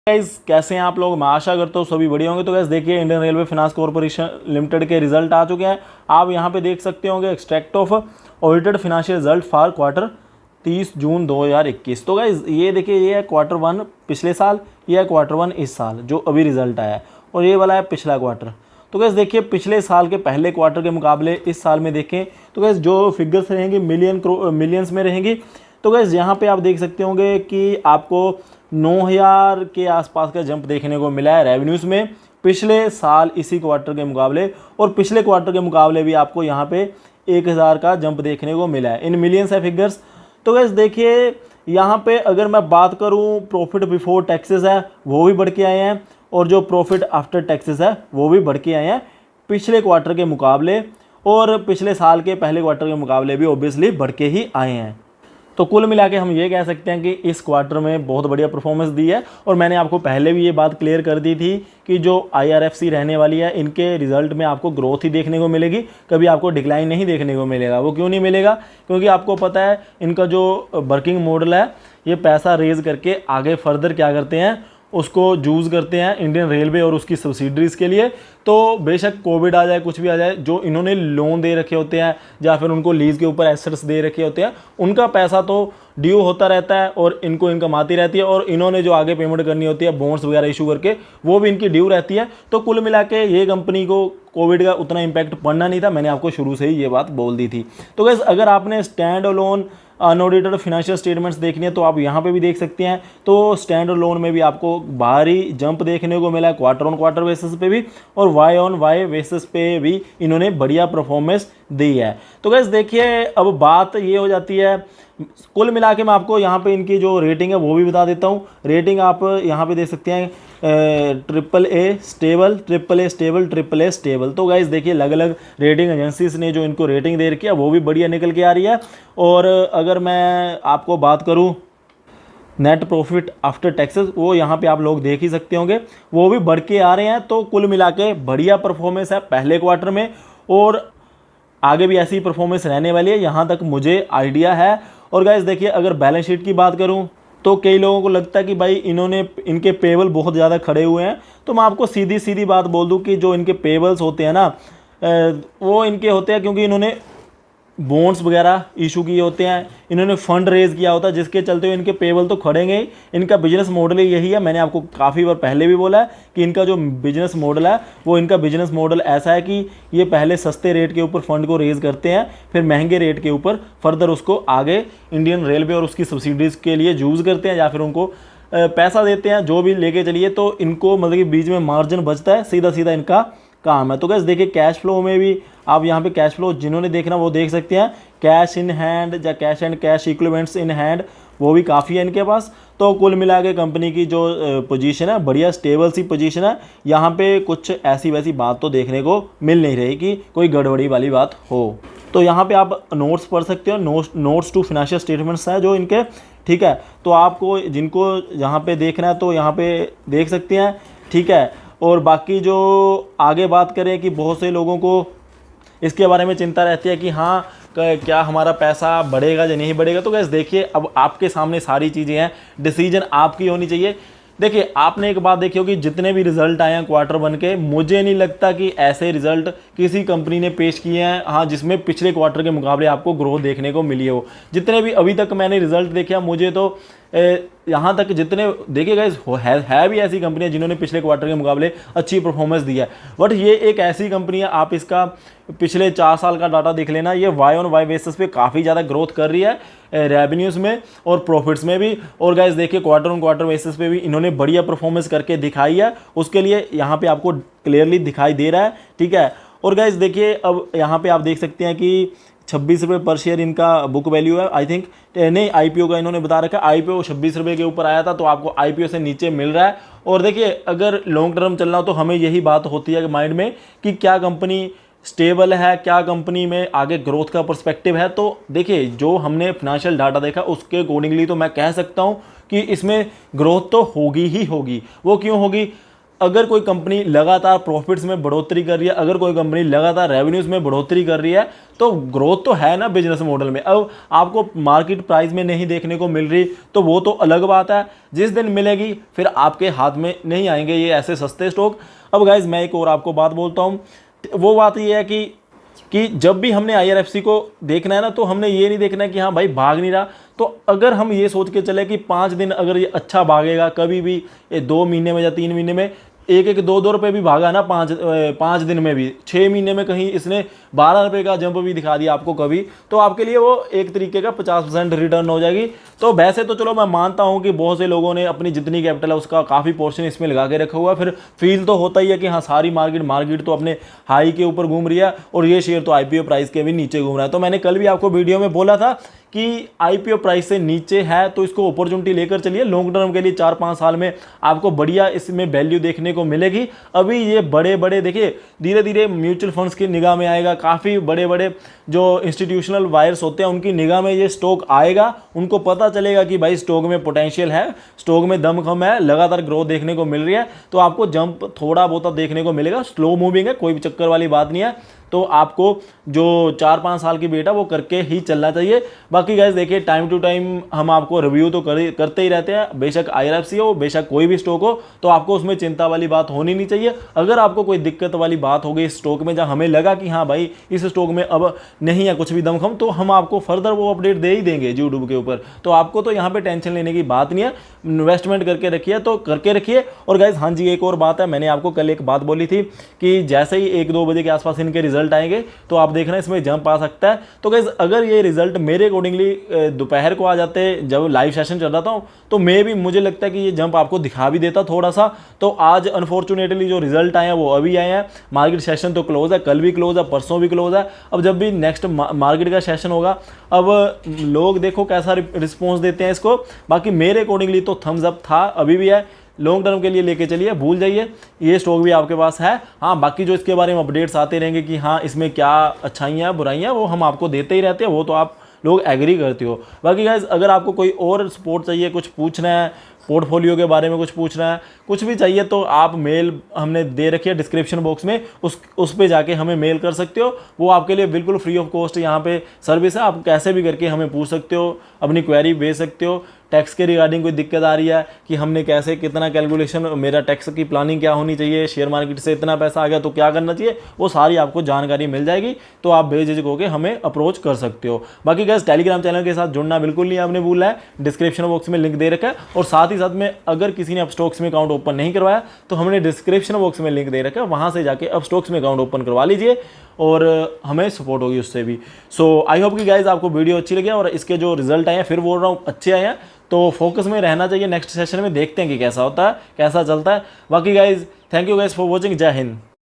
Guys कैसे हैं आप लोग। मैं आशा करता हूँ सभी बढ़िया होंगे। तो गाइस देखिए Indian railway finance corporation limited के रिजल्ट आ चुके हैं। आप यहाँ पे देख सकते होंगे extract of audited financial result for quarter 30 जून 2021। तो गाइस ये देखिए ये है क्वार्टर 1 पिछले साल, ये है क्वार्टर 1 इस साल जो अभी रिजल्ट आया है, और ये वाला है पिछला क्वार्टर। तो गाइस देखिए पिछले साल के पहले क्वार्टर के मुकाबले इस साल में देखें तो गाइस जो फिगर्स रहेंगी मिलियंस में रहेंगी। तो गाइस यहाँ पे आप देख सकते होंगे कि आपको 9000 के आसपास का जंप देखने को मिला है रेवेन्यूज़ में पिछले साल इसी क्वार्टर के मुकाबले, और पिछले क्वार्टर के मुकाबले भी आपको यहाँ पे 1000 का जंप देखने को मिला है। इन मिलियंस है फिगर्स। तो गाइस देखिए यहाँ पे अगर मैं बात करूँ प्रॉफिट बिफोर टैक्सेस है वो भी बढ़ के आए हैं, और जो प्रॉफिट आफ्टर टैक्सेस है वो भी बढ़ के आए हैं पिछले क्वार्टर के मुकाबले, और पिछले साल के पहले क्वार्टर के मुकाबले भी ऑब्वियसली बढ़ के ही आए हैं। तो कुल मिला के हम ये कह सकते हैं कि इस क्वार्टर में बहुत बढ़िया परफॉर्मेंस दी है। और मैंने आपको पहले भी ये बात क्लियर कर दी थी कि जो IRFC रहने वाली है इनके रिजल्ट में आपको ग्रोथ ही देखने को मिलेगी, कभी आपको डिक्लाइन नहीं देखने को मिलेगा। वो क्यों नहीं मिलेगा? क्योंकि आपको पता है इनका जो वर्किंग मॉडल है ये पैसा रेज करके आगे फर्दर क्या करते हैं उसको यूज़ करते हैं इंडियन रेलवे और उसकी सब्सिडरीज़ के लिए। तो बेशक कोविड आ जाए कुछ भी आ जाए, जो इन्होंने लोन दे रखे होते हैं या फिर उनको लीज के ऊपर एसेट्स दे रखे होते हैं उनका पैसा तो ड्यू होता रहता है और इनको इनकम आती रहती है, और इन्होंने जो आगे पेमेंट करनी होती है बॉन्ड्स वगैरह इशू करके वो भी इनकी ड्यू रहती है। तो कुल मिला के ये कंपनी को कोविड का उतना इम्पैक्ट पड़ना नहीं था, मैंने आपको शुरू से ही ये बात बोल दी थी। तो गाइस अगर आपने stand alone unaudited financial statements देखनी है तो आप यहाँ पे भी देख सकते हैं। तो स्टैंड लोन में भी आपको भारी जंप देखने को मिला है क्वार्टर ऑन क्वार्टर बेसिस पे भी, और वाई ऑन वाई बेसिस पे भी इन्होंने बढ़िया परफॉर्मेंस दी है। तो गाइस देखिए अब बात ये हो जाती है, कुल मिला के मैं आपको यहाँ पे इनकी जो रेटिंग है वो भी बता देता हूँ। रेटिंग आप यहाँ पे देख सकते हैं AAA stable, AAA stable, AAA stable. तो गाइस देखिए अलग अलग रेटिंग एजेंसीज ने जो इनको रेटिंग दे रखी है वो भी बढ़िया निकल के आ रही है। और अगर मैं आपको बात करूँ नेट प्रॉफिट आफ्टर टैक्सेस, वो यहाँ पे आप लोग देख ही सकते होंगे वो भी बढ़ के आ रहे हैं। तो कुल मिला के बढ़िया परफॉर्मेंस है पहले क्वार्टर में, और आगे भी ऐसी परफॉर्मेंस रहने वाली है, यहाँ तक मुझे आइडिया है। और गाइस देखिए अगर बैलेंस शीट की बात करूँ तो कई लोगों को लगता है कि भाई इनके पेबल बहुत ज़्यादा खड़े हुए हैं। तो मैं आपको सीधी सीधी बात बोल दूं कि जो इनके पेबल्स होते हैं ना वो इनके होते हैं क्योंकि इन्होंने बॉन्ड्स वगैरह इशू किए होते हैं, इन्होंने फंड रेज किया होता है, जिसके चलते हुए इनके पेबल तो खड़ेंगे ही। इनका बिजनेस मॉडल ही यही है। मैंने आपको काफ़ी बार पहले भी बोला है कि इनका जो बिजनेस मॉडल है वो इनका बिजनेस मॉडल ऐसा है कि ये पहले सस्ते रेट के ऊपर फंड को रेज करते हैं, फिर महंगे रेट के ऊपर फर्दर उसको आगे इंडियन रेलवे और उसकी सब्सिडीज़ के लिए यूज़ करते हैं, या फिर उनको पैसा देते हैं जो भी लेके चलिए। तो इनको मतलब कि बीच में मार्जिन बचता है, सीधा सीधा इनका काम है। तो गाइस देखिए कैश फ्लो में भी आप यहाँ पे कैश फ्लो जिन्होंने देखना वो देख सकते हैं। कैश इन हैंड या cash and cash equivalents in hand वो भी काफ़ी है इनके पास। तो कुल मिला के कंपनी की जो पोजीशन है बढ़िया स्टेबल सी पोजीशन है। यहाँ पे कुछ ऐसी वैसी बात तो देखने को मिल नहीं रही कि कोई गड़बड़ी वाली बात हो। तो यहाँ पे आप नोट्स पढ़ सकते हो, नोट्स टू फाइनेंशियल स्टेटमेंट्स हैं जो इनके, ठीक है। तो आपको जिनको यहाँ पे देखना है तो यहाँ पे देख सकते हैं, ठीक है। और बाकी जो आगे बात करें कि बहुत से लोगों को इसके बारे में चिंता रहती है कि हाँ क्या हमारा पैसा बढ़ेगा या नहीं बढ़ेगा। तो गैस देखिए अब आपके सामने सारी चीज़ें हैं, डिसीजन आपकी होनी चाहिए। देखिए आपने एक बात देखी होगी जितने भी रिजल्ट आए हैं क्वार्टर 1 के, मुझे नहीं लगता कि ऐसे रिजल्ट किसी कंपनी ने पेश किए हैं हाँ जिसमें पिछले क्वार्टर के मुकाबले आपको ग्रोथ देखने को मिली हो। जितने भी अभी तक मैंने रिजल्ट देखा मुझे तो यहाँ तक जितने देखिए गाइस है भी ऐसी कंपनियां जिन्होंने पिछले क्वार्टर के मुकाबले अच्छी परफॉर्मेंस दी है, बट ये एक ऐसी कंपनी है आप इसका पिछले 4 साल का डाटा देख लेना, ये वाई ऑन वाई बेसिस पे काफ़ी ज़्यादा ग्रोथ कर रही है रेवेन्यूज़ में और प्रॉफिट्स में भी। और गाइस देखिए क्वार्टर ऑन क्वार्टर बेसिस पे भी इन्होंने बढ़िया परफॉर्मेंस करके दिखाई है, उसके लिए यहाँ पे आपको क्लियरली दिखाई दे रहा है, ठीक है। और गाइस देखिए अब यहाँ पे आप देख सकते हैं कि 26 रुपये पर शेयर इनका बुक वैल्यू है, आई थिंक नहीं IPO का इन्होंने बता रखा है। IPO 26 रुपये के ऊपर आया था तो आपको IPO से नीचे मिल रहा है। और देखिए अगर लॉन्ग टर्म चलना हो तो हमें यही बात होती है माइंड में कि क्या कंपनी स्टेबल है, क्या कंपनी में आगे ग्रोथ का पर्सपेक्टिव है। तो देखिए जो हमने फाइनेंशियल डाटा देखा उसके अकॉर्डिंगली तो मैं कह सकता हूँ कि इसमें ग्रोथ तो होगी ही होगी। वो क्यों होगी? अगर कोई कंपनी लगातार प्रॉफिट्स में बढ़ोतरी कर रही है, अगर कोई कंपनी लगातार रेवेन्यूज में बढ़ोतरी कर रही है, तो ग्रोथ तो है ना बिजनेस मॉडल में। अब आपको मार्केट प्राइस में नहीं देखने को मिल रही तो वो तो अलग बात है, जिस दिन मिलेगी फिर आपके हाथ में नहीं आएंगे ये ऐसे सस्ते स्टॉक। अब गाइज मैं एक और आपको बात बोलता हूँ, वो बात ये है कि जब भी हमने IRFC को देखना है ना, तो हमने ये नहीं देखना है कि हाँ भाई भाग नहीं रहा। तो अगर हम ये सोच के चले कि 5 दिन अगर ये अच्छा भागेगा, कभी भी ये 2 महीने में या 3 महीने में 1-2 रुपये भी भागा ना, 5 दिन में भी, 6 महीने में कहीं इसने 12 रुपये का जंप भी दिखा दिया आपको कभी, तो आपके लिए वो एक तरीके का 50% रिटर्न हो जाएगी। तो वैसे तो चलो मैं मानता हूँ कि बहुत से लोगों ने अपनी जितनी कैपिटल है उसका काफ़ी पोर्शन इसमें लगा के रखा हुआ है, फिर फील तो होता ही है कि हाँ सारी मार्केट तो अपने हाई के ऊपर घूम रही है और ये शेयर तो IPO प्राइस के भी नीचे घूम रहा है। तो मैंने कल भी आपको वीडियो में बोला था कि IPO प्राइस से नीचे है तो इसको अपॉर्चुनिटी लेकर चलिए, लॉन्ग टर्म के लिए 4-5 साल में आपको बढ़िया इसमें वैल्यू देखने को मिलेगी। अभी ये बड़े देखिए धीरे धीरे म्यूचुअल फंड्स की निगाह में आएगा, काफ़ी बड़े जो इंस्टीट्यूशनल वायर्स होते हैं उनकी निगाह में ये स्टॉक आएगा, उनको पता चलेगा कि भाई स्टॉक में पोटेंशियल है, स्टॉक में दमखम है, लगातार ग्रोथ देखने को मिल रही है, तो आपको जंप थोड़ा बहुत देखने को मिलेगा। स्लो मूविंग है, कोई भी चक्कर वाली बात नहीं है, तो आपको जो 4-5 साल की बेटा वो करके ही चलना चाहिए। बाकी गाइस देखिए टाइम टू टाइम हम आपको रिव्यू तो करते ही रहते हैं, बेशक IRFC हो बेशक कोई भी स्टॉक हो, तो आपको उसमें चिंता वाली बात होनी नहीं चाहिए। अगर आपको कोई दिक्कत वाली बात हो गई इस स्टॉक में, जहाँ हमें लगा कि हाँ भाई इस स्टॉक में अब नहीं है कुछ भी दमखम, तो हम आपको फर्दर वो अपडेट दे ही देंगे यूट्यूब के ऊपर। तो आपको तो यहाँ पे टेंशन लेने की बात नहीं है, इन्वेस्टमेंट करके रखिए तो करके रखिए। और गाइस हाँ जी एक और बात है, मैंने आपको कल एक बात बोली थी कि जैसे ही 1-2 बजे के आसपास इनके रिजल्ट आएंगे तो आप देखना इसमें जंप आ सकता है। तो गाइस अगर ये रिजल्ट मेरे अकॉर्डिंगली दोपहर को आ जाते जब लाइव सेशन चल रहा था, तो मुझे लगता है कि ये जंप आपको दिखा भी देता थोड़ा सा। तो आज अनफॉर्चुनेटली जो रिजल्ट आए हैं वो अभी आए हैं, मार्केट सेशन तो क्लोज है, कल भी क्लोज है, परसों भी क्लोज है। अब जब भी नेक्स्ट मार्केट का सेशन होगा, अब लोग देखो कैसा रिस्पॉन्स देते हैं इसको। बाकी मेरे अकॉर्डिंगली तो थम्स अप था, अभी भी है, लॉन्ग टर्म के लिए लेके चलिए, भूल जाइए, ये स्टॉक भी आपके पास है। हाँ बाकी जो इसके बारे में अपडेट्स आते रहेंगे कि हाँ इसमें क्या अच्छाइयाँ बुराइयाँ, वो हम आपको देते ही रहते हैं, वो तो आप लोग एग्री करते हो। बाकी गाइज अगर आपको कोई और सपोर्ट चाहिए, कुछ पूछना है, पोर्टफोलियो के बारे में कुछ पूछना है, कुछ भी चाहिए, तो आप मेल हमने दे रखी है डिस्क्रिप्शन बॉक्स में, उस पे जाके हमें मेल कर सकते हो। वो आपके लिए बिल्कुल फ्री ऑफ कॉस्ट यहाँ पे सर्विस है, आप कैसे भी करके हमें पूछ सकते हो, अपनी क्वेरी भेज सकते हो। टैक्स के रिगार्डिंग कोई दिक्कत आ रही है कि हमने कैसे कितना कैलकुलेशन, मेरा टैक्स की प्लानिंग क्या होनी चाहिए, शेयर मार्केट से इतना पैसा आ गया तो क्या करना चाहिए, वो सारी आपको जानकारी मिल जाएगी। तो आप बेझिझक होकर हमें अप्रोच कर सकते हो। बाकी गाइस टेलीग्राम चैनल के साथ जुड़ना बिल्कुल नहीं आपने भूलना है, डिस्क्रिप्शन बॉक्स में लिंक दे रखा है। और साथ ही साथ में अगर किसी ने अपस्टॉक्स में अकाउंट ओपन नहीं करवाया तो हमने डिस्क्रिप्शन बॉक्स में लिंक दे रखा है, वहाँ से जाके अपस्टॉक्स में अकाउंट ओपन करवा लीजिए और हमें सपोर्ट होगी उससे भी। सो आई होप कि गाइज आपको वीडियो अच्छी लगी और इसके जो रिजल्ट आए हैं, फिर बोल रहा हूँ अच्छे आए हैं, तो फोकस में रहना चाहिए। नेक्स्ट सेशन में देखते हैं कि कैसा होता है, कैसा चलता है। बाकी guys thank you guys for watching, जय हिंद।